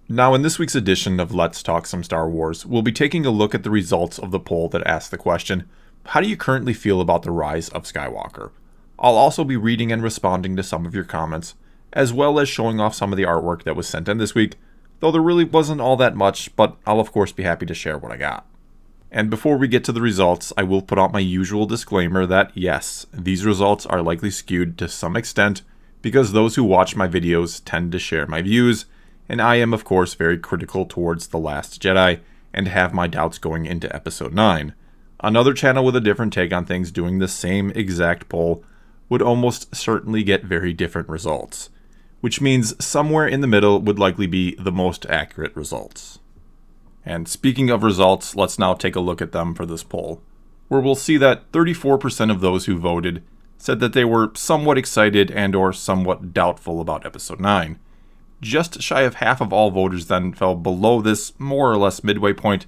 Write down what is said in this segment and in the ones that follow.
Now, in this week's edition of Let's Talk Some Star Wars, we'll be taking a look at the results of the poll that asked the question, how do you currently feel about the rise of Skywalker? I'll also be reading and responding to some of your comments, as well as showing off some of the artwork that was sent in this week, though there really wasn't all that much, but I'll of course be happy to share what I got. And before we get to the results, I will put out my usual disclaimer that yes, these results are likely skewed to some extent, because those who watch my videos tend to share my views, and I am of course very critical towards The Last Jedi, and have my doubts going into Episode 9. Another channel with a different take on things doing the same exact poll would almost certainly get very different results, which means somewhere in the middle would likely be the most accurate results. And speaking of results, let's now take a look at them for this poll, where we'll see that 34% of those who voted said that they were somewhat excited and or somewhat doubtful about Episode 9. Just shy of half of all voters then fell below this more or less midway point,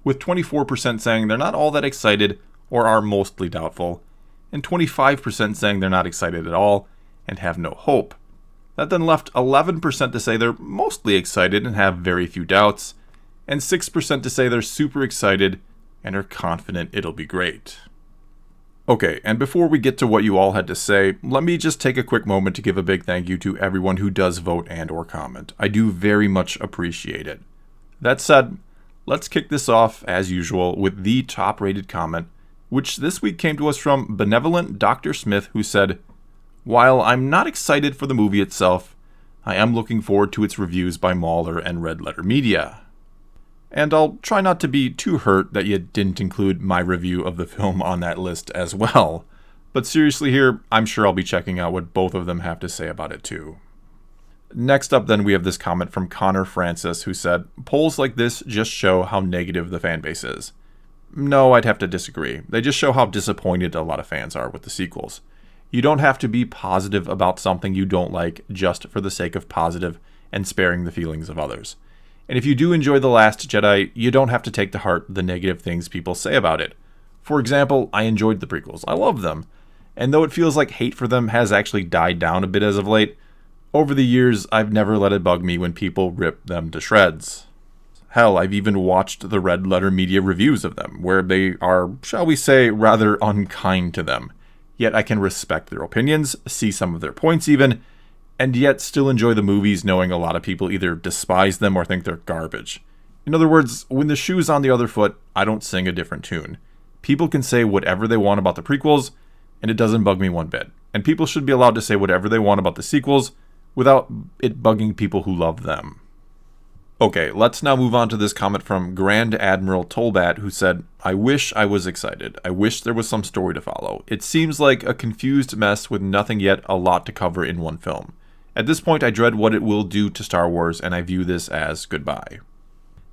with 24% saying they're not all that excited or are mostly doubtful, and 25% saying they're not excited at all and have no hope. That then left 11% to say they're mostly excited and have very few doubts, and 6% to say they're super excited and are confident it'll be great. Okay, and before we get to what you all had to say, let me just take a quick moment to give a big thank you to everyone who does vote and or comment. I do very much appreciate it. That said, let's kick this off, as usual, with the top-rated comment, which this week came to us from Benevolent Dr. Smith, who said, "While I'm not excited for the movie itself, I am looking forward to its reviews by Mauler and Red Letter Media." And I'll try not to be too hurt that you didn't include my review of the film on that list as well. But seriously here, I'm sure I'll be checking out what both of them have to say about it too. Next up then we have this comment from Connor Francis, who said, "Polls like this just show how negative the fan base is." No, I'd have to disagree. They just show how disappointed a lot of fans are with the sequels. You don't have to be positive about something you don't like just for the sake of positive and sparing the feelings of others. And if you do enjoy The Last Jedi, you don't have to take to heart the negative things people say about it. For example, I enjoyed the prequels. I love them. And though it feels like hate for them has actually died down a bit as of late, over the years, I've never let it bug me when people rip them to shreds. Hell, I've even watched the Red Letter Media reviews of them, where they are, shall we say, rather unkind to them. Yet I can respect their opinions, see some of their points even, and yet still enjoy the movies knowing a lot of people either despise them or think they're garbage. In other words, when the shoe's on the other foot, I don't sing a different tune. People can say whatever they want about the prequels, and it doesn't bug me one bit. And people should be allowed to say whatever they want about the sequels without it bugging people who love them. Okay, let's now move on to this comment from Grand Admiral Tolbat, who said, "I wish I was excited. I wish there was some story to follow. It seems like a confused mess with nothing yet a lot to cover in one film. At this point, I dread what it will do to Star Wars, and I view this as goodbye."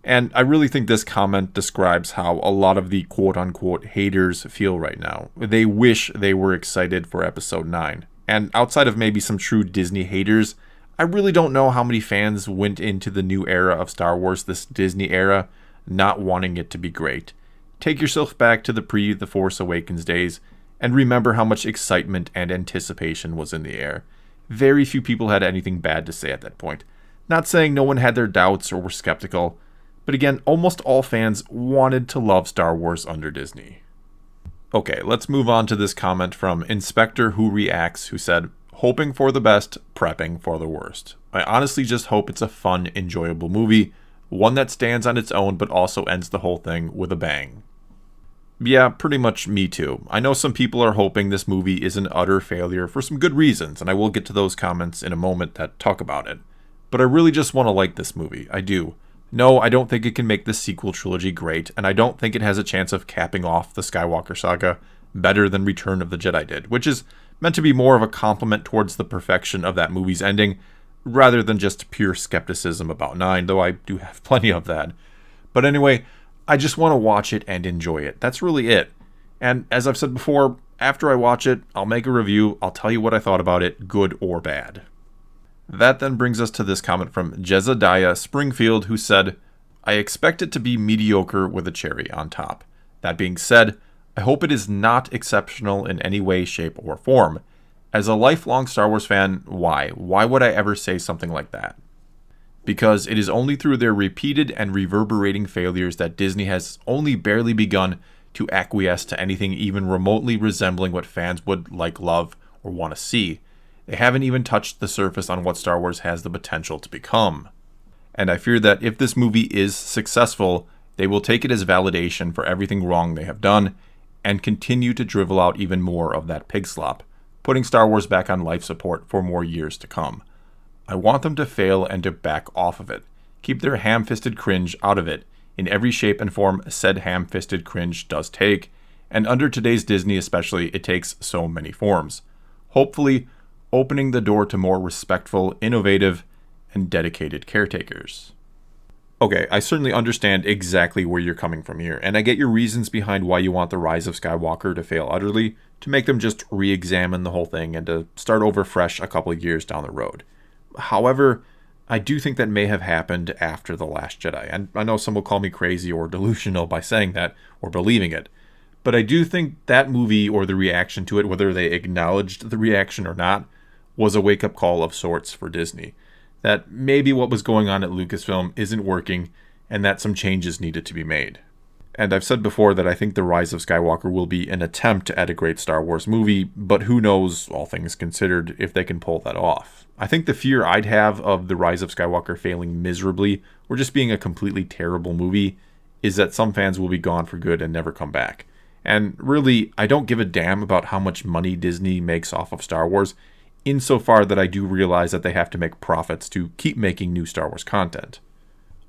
And I really think this comment describes how a lot of the quote-unquote haters feel right now. They wish they were excited for Episode 9. And outside of maybe some true Disney haters, I really don't know how many fans went into the new era of Star Wars, this Disney era, not wanting it to be great. Take yourself back to the pre-The Force Awakens days, and remember how much excitement and anticipation was in the air. Very few people had anything bad to say at that point. Not saying no one had their doubts or were skeptical, but again, almost all fans wanted to love Star Wars under Disney. Okay, let's move on to this comment from Inspector Who Reacts, who said, "Hoping for the best, prepping for the worst. I honestly just hope it's a fun, enjoyable movie, one that stands on its own but also ends the whole thing with a bang." Yeah, pretty much me too. I know some people are hoping this movie is an utter failure for some good reasons, and I will get to those comments in a moment that talk about it. But I really just want to like this movie. I do. No, I don't think it can make the sequel trilogy great, and I don't think it has a chance of capping off the Skywalker saga better than Return of the Jedi did, which is meant to be more of a compliment towards the perfection of that movie's ending, rather than just pure skepticism about 9, though I do have plenty of that. But anyway, I just want to watch it and enjoy it. That's really it. And as I've said before, after I watch it, I'll make a review, I'll tell you what I thought about it, good or bad. That then brings us to this comment from Jezediah Springfield, who said, "I expect it to be mediocre with a cherry on top. That being said, I hope it is not exceptional in any way, shape, or form. As a lifelong Star Wars fan, why? Why would I ever say something like that?" because it is only through their repeated and reverberating failures that Disney has only barely begun to acquiesce to anything even remotely resembling what fans would like, love, or want to see. They haven't even touched the surface on what Star Wars has the potential to become. And I fear that if this movie is successful, they will take it as validation for everything wrong they have done, and continue to drivel out even more of that pig slop, putting Star Wars back on life support for more years to come. I want them to fail and to back off of it. Keep their ham-fisted cringe out of it, in every shape and form said ham-fisted cringe does take, and under today's Disney especially, it takes so many forms. Hopefully, opening the door to more respectful, innovative, and dedicated caretakers. Okay, I certainly understand exactly where you're coming from here, and I get your reasons behind why you want The Rise of Skywalker to fail utterly, to make them just re-examine the whole thing and to start over fresh a couple of years down the road. However, I do think that may have happened after The Last Jedi, and I know some will call me crazy or delusional by saying that, or believing it, but I do think that movie or the reaction to it, whether they acknowledged the reaction or not, was a wake-up call of sorts for Disney. That maybe what was going on at Lucasfilm isn't working, and that some changes needed to be made. And I've said before that I think The Rise of Skywalker will be an attempt at a great Star Wars movie, but who knows, all things considered, if they can pull that off. I think the fear I'd have of The Rise of Skywalker failing miserably, or just being a completely terrible movie, is that some fans will be gone for good and never come back. And really, I don't give a damn about how much money Disney makes off of Star Wars, insofar that I do realize that they have to make profits to keep making new Star Wars content.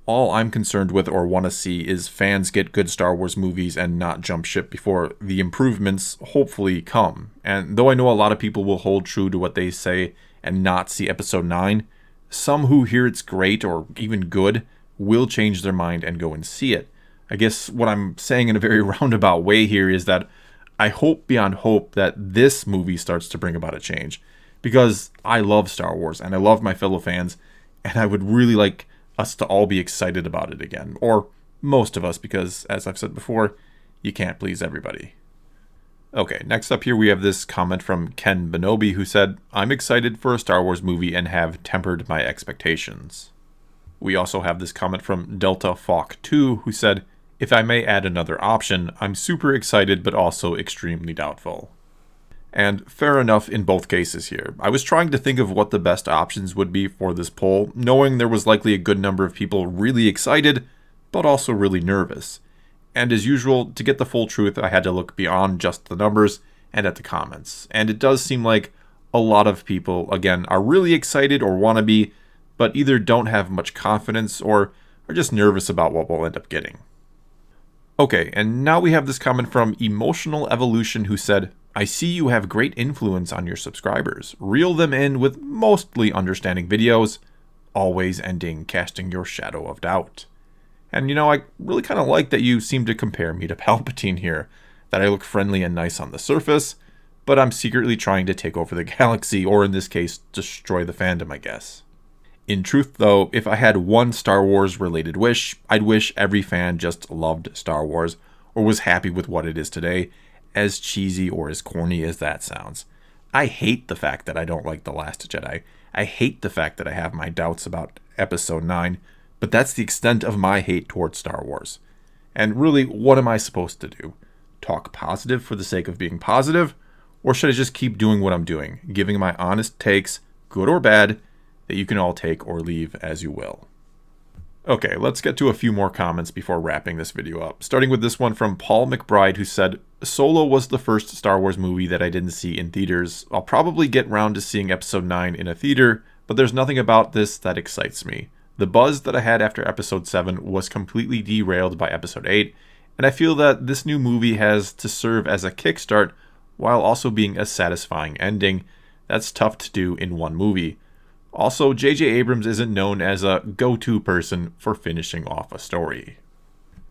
All I'm concerned with or want to see is fans get good Star Wars movies and not jump ship before the improvements hopefully come. And though I know a lot of people will hold true to what they say and not see Episode 9, some who hear it's great or even good will change their mind and go and see it. I guess what I'm saying in a very roundabout way here is that I hope beyond hope that this movie starts to bring about a change. Because I love Star Wars and I love my fellow fans, and I would really like us to all be excited about it again. Or most of us, because as I've said before, you can't please everybody. Okay, next up here we have this comment from Ken Benobi who said, "I'm excited for a Star Wars movie and have tempered my expectations." We also have this comment from Delta Falk 2 who said, "If I may add another option, I'm super excited but also extremely doubtful." And fair enough in both cases here. I was trying to think of what the best options would be for this poll, knowing there was likely a good number of people really excited, but also really nervous. And as usual, to get the full truth, I had to look beyond just the numbers and at the comments. And it does seem like a lot of people, again, are really excited or want to be, but either don't have much confidence or are just nervous about what we'll end up getting. Okay, and now we have this comment from Emotional Evolution who said, "I see you have great influence on your subscribers. Reel them in with mostly understanding videos, always ending casting your shadow of doubt." And I really kind of like that you seem to compare me to Palpatine here, that I look friendly and nice on the surface, but I'm secretly trying to take over the galaxy, or in this case, destroy the fandom, I guess. In truth, though, if I had one Star Wars related wish, I'd wish every fan just loved Star Wars, or was happy with what it is today, as cheesy or as corny as that sounds. I hate the fact that I don't like The Last Jedi. I hate the fact that I have my doubts about Episode 9, but that's the extent of my hate towards Star Wars. And really, what am I supposed to do? Talk positive for the sake of being positive? Or should I just keep doing what I'm doing, giving my honest takes, good or bad, that you can all take or leave as you will? Okay, let's get to a few more comments before wrapping this video up. Starting with this one from Paul McBride who said, "Solo was the first Star Wars movie that I didn't see in theaters. I'll probably get round to seeing Episode 9 in a theater, but there's nothing about this that excites me. The buzz that I had after Episode 7 was completely derailed by Episode 8, and I feel that this new movie has to serve as a kickstart while also being a satisfying ending. That's tough to do in one movie. Also, J.J. Abrams isn't known as a go-to person for finishing off a story."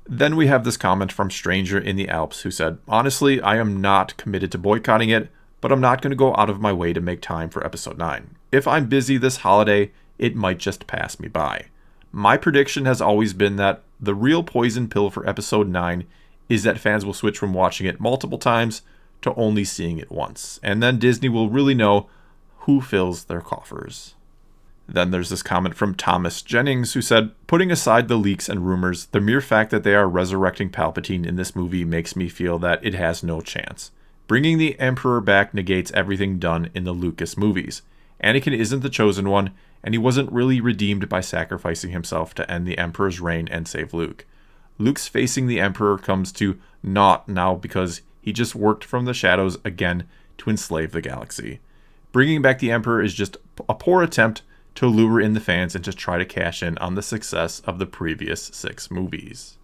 Then we have this comment from Stranger in the Alps who said, "Honestly, I am not committed to boycotting it, but I'm not going to go out of my way to make time for Episode 9. If I'm busy this holiday, it might just pass me by. My prediction has always been that the real poison pill for Episode 9 is that fans will switch from watching it multiple times to only seeing it once, and then Disney will really know who fills their coffers." Then there's this comment from Thomas Jennings who said, putting aside the leaks and rumors, the mere fact that they are resurrecting Palpatine in this movie makes me feel that it has no chance. Bringing the Emperor back negates everything done in the Lucas movies. Anakin isn't the chosen one, and he wasn't really redeemed by sacrificing himself to end the Emperor's reign and save Luke. Luke's facing the Emperor comes to naught now because he just worked from the shadows again to enslave the galaxy. Bringing back the Emperor is just a poor attempt to lure in the fans and to try to cash in on the success of the previous 6 movies.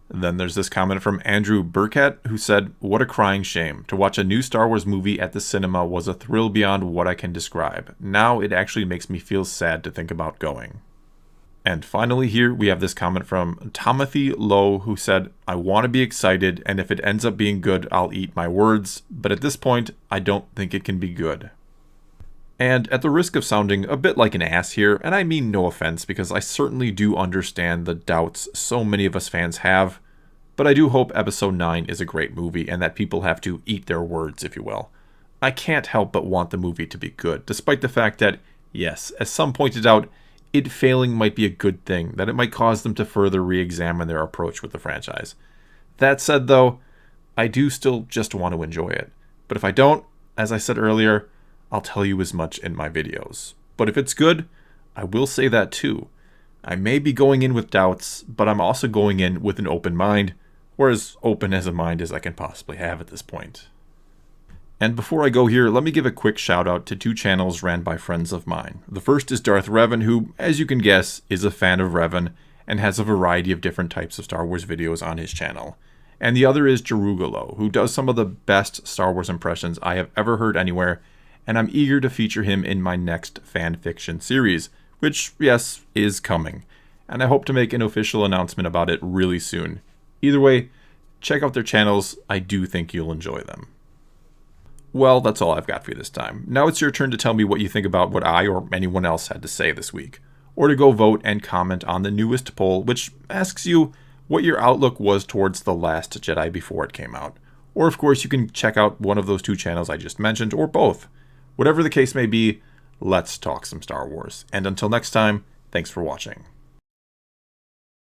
Then there's this comment from Andrew Burkett who said, what a crying shame. To watch a new Star Wars movie at the cinema was a thrill beyond what I can describe. Now it actually makes me feel sad to think about going. And finally here we have this comment from Timothy Lowe who said, I want to be excited, and if it ends up being good, I'll eat my words, but at this point, I don't think it can be good. And at the risk of sounding a bit like an ass here, and I mean no offense because I certainly do understand the doubts so many of us fans have, but I do hope Episode 9 is a great movie and that people have to eat their words, if you will. I can't help but want the movie to be good, despite the fact that, yes, as some pointed out, it failing might be a good thing, that it might cause them to further re-examine their approach with the franchise. That said though, I do still just want to enjoy it. But if I don't, as I said earlier, I'll tell you as much in my videos. But if it's good, I will say that too. I may be going in with doubts, but I'm also going in with an open mind, or as open as a mind as I can possibly have at this point. And before I go here, let me give a quick shout out to 2 channels ran by friends of mine. The first is Darth Revan, who, as you can guess, is a fan of Revan and has a variety of different types of Star Wars videos on his channel. And the other is Jerugalo, who does some of the best Star Wars impressions I have ever heard anywhere, and I'm eager to feature him in my next fan fiction series, which, yes, is coming. And I hope to make an official announcement about it really soon. Either way, check out their channels. I do think you'll enjoy them. Well, that's all I've got for you this time. Now it's your turn to tell me what you think about what I or anyone else had to say this week. Or to go vote and comment on the newest poll, which asks you what your outlook was towards The Last Jedi before it came out. Or, of course, you can check out one of those 2 channels I just mentioned, or both. Whatever the case may be, let's talk some Star Wars. And until next time, thanks for watching.